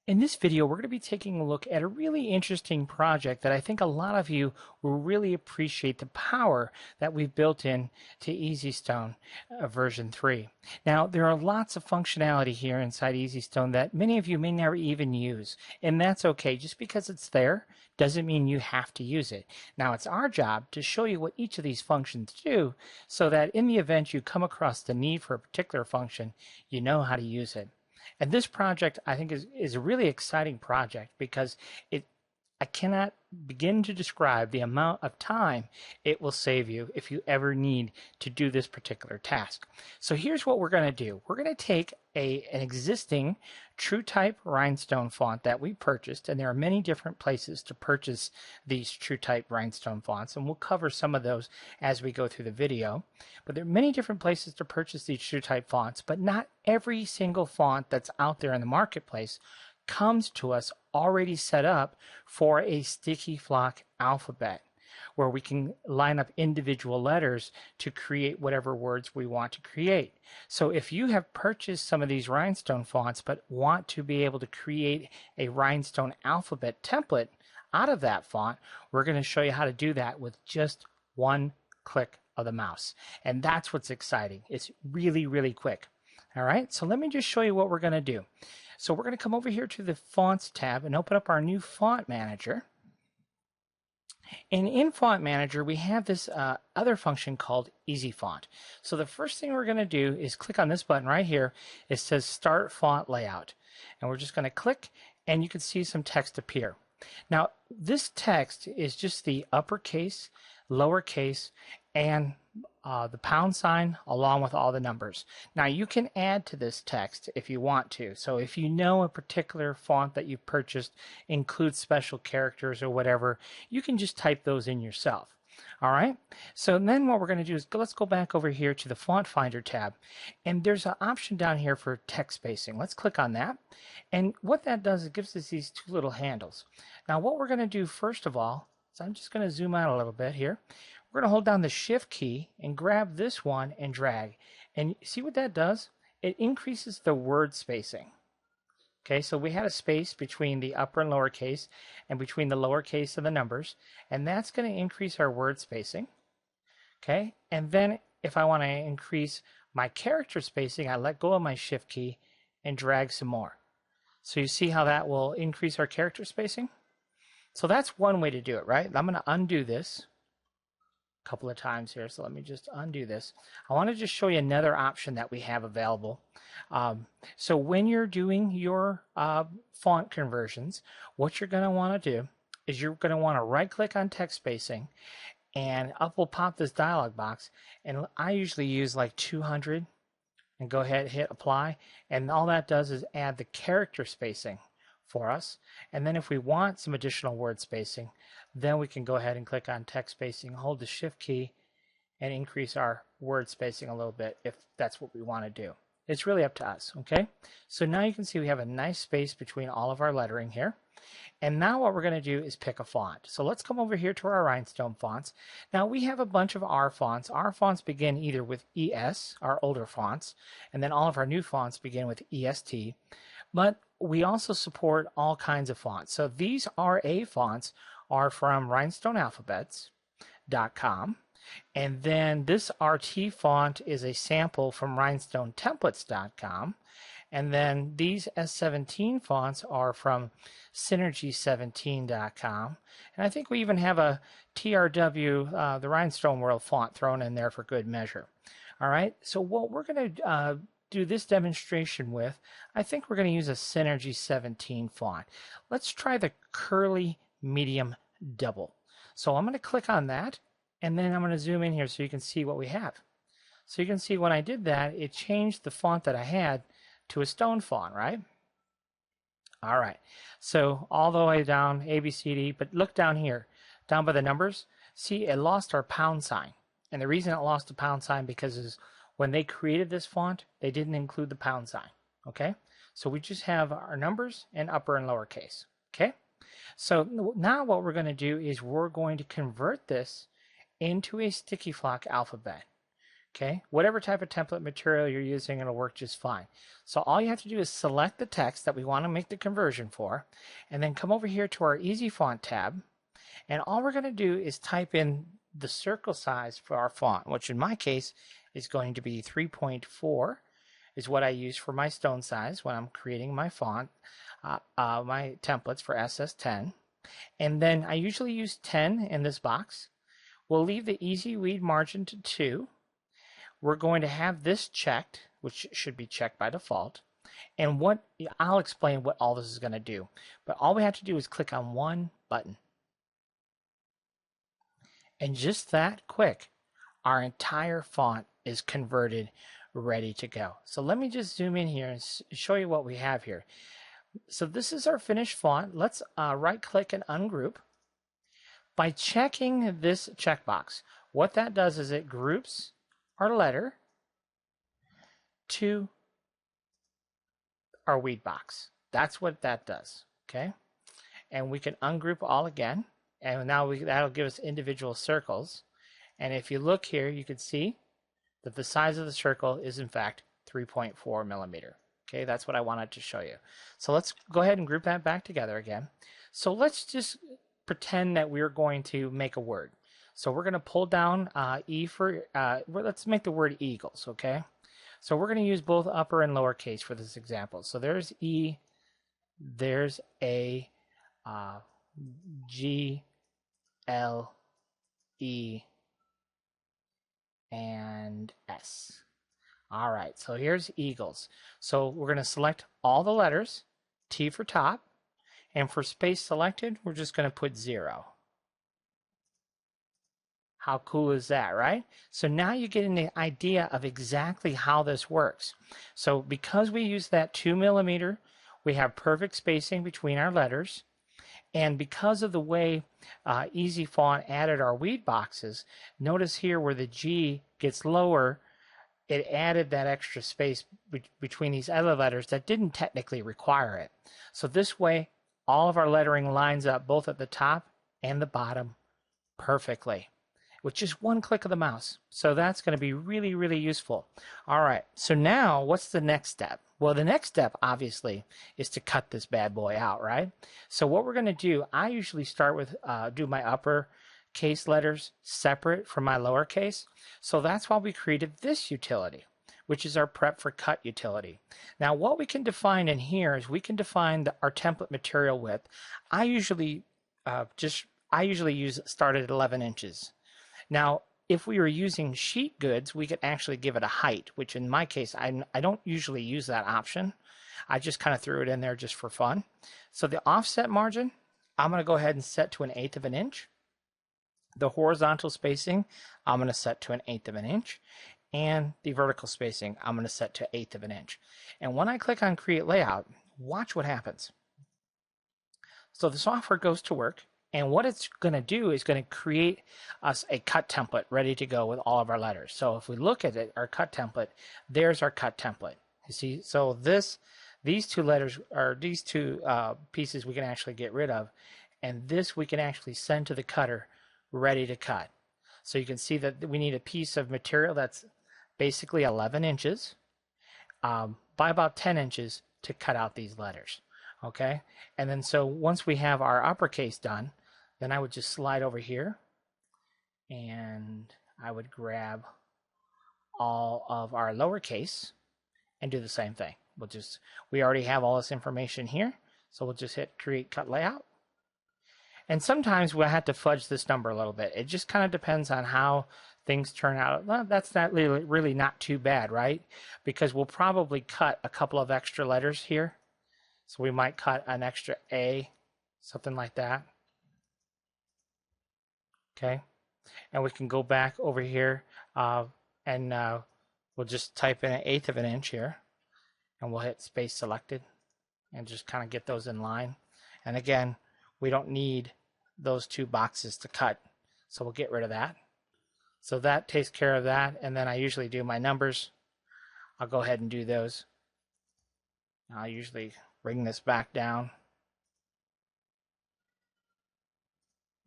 In this video, we're going to be taking a look at a really interesting project that I think a lot of you will really appreciate the power that we've built in to EasyStone version 3. Now, there are lots of functionality here inside EasyStone that many of you may never even use, and that's okay. Just because it's there doesn't mean you have to use it. Now, it's our job to show you what each of these functions do so that in the event you come across the need for a particular function, you know how to use it. And this project, I think, is a really exciting project because I cannot begin to describe the amount of time it will save you if you ever need to do this particular task. So here's what we're going to do. We're going to take an existing TrueType rhinestone font that we purchased, and there are many different places to purchase these TrueType rhinestone fonts, and we'll cover some of those as we go through the video. But there are many different places to purchase these TrueType fonts, but not every single font that's out there in the marketplace comes to us already set up for a StickyFlock alphabet, where we can line up individual letters to create whatever words we want to create. So if you have purchased some of these rhinestone fonts but want to be able to create a rhinestone alphabet template out of that font, we're going to show you how to do that with just one click of the mouse. And that's what's exciting. It's really, really quick. All right, so let me just show you what we're going to do. So we're going to come over here to the Fonts tab and open up our new Font Manager. And in Font Manager, we have this other function called Easy Font. So the first thing we're going to do is click on this button right here. It says Start Font Layout. And we're just going to click, and you can see some text appear. Now, this text is just the uppercase, lowercase, and the pound sign along with all the numbers. Now you can add to this text if you want to. So if you know a particular font that you've purchased includes special characters or whatever, you can just type those in yourself. All right, so then what we're going to do is let's go back over here to the Font Finder tab, and there's an option down here for text spacing. Let's click on that, and what that does is it gives us these two little handles. Now what we're going to do first of all is I'm just going to zoom out a little bit here. We're going to hold down the Shift key and grab this one and drag. And see what that does? It increases the word spacing. Okay, so we had a space between the upper and lowercase and between the lowercase and the numbers, and that's going to increase our word spacing. Okay, and then if I want to increase my character spacing, I let go of my Shift key and drag some more. So you see how that will increase our character spacing? So that's one way to do it, right? I'm going to undo this couple of times here, so let me just undo this. I want to just show you another option that we have available. So when you're doing your font conversions, what you're going to want to do is you're going to want to right click on text spacing, and up will pop this dialog box, and I usually use like 200 and go ahead and hit apply, and all that does is add the character spacing for us. And then if we want some additional word spacing, then we can go ahead and click on text spacing, hold the Shift key, and increase our word spacing a little bit if that's what we want to do. It's really up to us, okay? So now you can see we have a nice space between all of our lettering here. And now what we're going to do is pick a font. So let's come over here to our rhinestone fonts. Now we have a bunch of our fonts. Our fonts begin either with ES, our older fonts, and then all of our new fonts begin with EST. But we also support all kinds of fonts. So these RA fonts are from rhinestonealphabets.com. And then this RT font is a sample from rhinestonetemplates.com. And then these S17 fonts are from synergy17.com. And I think we even have a TRW, the Rhinestone World font thrown in there for good measure. All right, so what we're going to do this demonstration with, I think we're going to use a Synergy 17 font. Let's try the curly medium double. So I'm going to click on that, and then I'm going to zoom in here so you can see what we have. So you can see when I did that, it changed the font that I had to a stone font, right? All right, so all the way down A, B, C, D, but look down here, down by the numbers, see it lost our pound sign. And the reason it lost the pound sign because when they created this font, they didn't include the pound sign, okay? So we just have our numbers and upper and lowercase, okay? So now what we're going to do is we're going to convert this into a StickyFlock alphabet, Okay, whatever type of template material you're using, it'll work just fine. So all you have to do is select the text that we want to make the conversion for, and then come over here to our Easy Font tab, and all we're going to do is type in the circle size for our font, which in my case is going to be 3.4, is what I use for my stone size when I'm creating my font, my templates for SS10. And then I usually use 10 in this box. We'll leave the easy read margin to 2. We're going to have this checked, which should be checked by default. And what I'll explain what all this is going to do. But all we have to do is click on one button. And just that quick, our entire font is converted, ready to go. So let me just zoom in here and show you what we have here. So this is our finished font. Let's right click and ungroup. By checking this checkbox, what that does is it groups our letter to our weed box. That's what that does, okay? And we can ungroup all again, and now that'll give us individual circles. And if you look here, you can see that the size of the circle is in fact 3.4 millimeter. Okay, that's what I wanted to show you. So let's go ahead and group that back together again. So let's just pretend that we're going to make a word. So we're going to pull down E for, let's make the word eagles, okay? So we're going to use both upper and lower case for this example. So there's E, there's A, G, L, E, and S. All right, so here's eagles. So we're going to select all the letters, T for top, and for space selected, we're just going to put 0. How cool is that, right? So now you're getting the idea of exactly how this works. So because we use that 2 millimeter, we have perfect spacing between our letters. And because of the way Easy Font added our weed boxes, notice here where the G gets lower, it added that extra space between these other letters that didn't technically require it. So this way, all of our lettering lines up both at the top and the bottom perfectly with just one click of the mouse. So that's going to be really, really useful. All right, so now what's the next step? Well, the next step, obviously, is to cut this bad boy out, right? So what we're going to do, I usually start with, do my upper case letters separate from my lowercase. So that's why we created this utility, which is our prep for cut utility. Now what we can define in here is we can define our template material width. I usually use start at 11 inches. Now if we were using sheet goods, we could actually give it a height, which in my case I don't usually use that option. I just kind of threw it in there just for fun. So the offset margin, I'm going to go ahead and set to 1/8 of an inch. The horizontal spacing, I'm going to set to 1/8 of an inch. And the vertical spacing, I'm going to set to 1/8 of an inch. And when I click on Create Layout, watch what happens. So the software goes to work, and what it's going to do is going to create us a cut template ready to go with all of our letters. So if we look at it, our cut template, there's our cut template. You see, so these two letters, or these two pieces we can actually get rid of, and this we can actually send to the cutter ready to cut. So you can see that we need a piece of material that's basically 11 inches by about 10 inches to cut out these letters. Okay, and then so once we have our uppercase done, then I would just slide over here and I would grab all of our lowercase and do the same thing. We already have all this information here, so we'll just hit Create Cut Layout. And sometimes we'll have to fudge this number a little bit. It just kind of depends on how things turn out. Well, that's not really not too bad, right? Because we'll probably cut a couple of extra letters here. So we might cut an extra A, something like that. Okay. And we can go back over here and we'll just type in 1/8 of an inch here. And we'll hit space selected and just kind of get those in line. And again, we don't need those two boxes to cut, so we'll get rid of that. So that takes care of that, and then I usually do my numbers. I'll go ahead and do those. I'll usually bring this back down.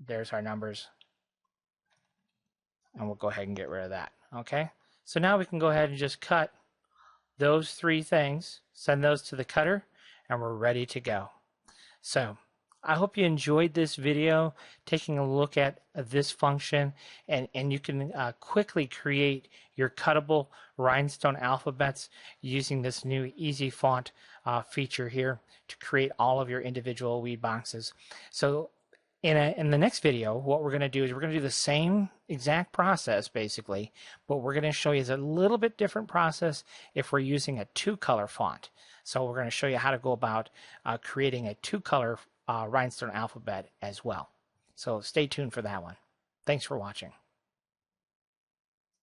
There's our numbers, and we'll go ahead and get rid of that. Okay, So now we can go ahead and just cut those three things, send those to the cutter, and we're ready to go. So I hope you enjoyed this video taking a look at this function, and you can quickly create your cuttable rhinestone alphabets using this new Easy Font feature here to create all of your individual weed boxes. So in the next video, what we're going to do is we're going to do the same exact process basically, but we're going to show you a little bit different process if we're using a two-color font. So we're going to show you how to go about creating a two-color rhinestone alphabet as well. So stay tuned for that one. Thanks for watching.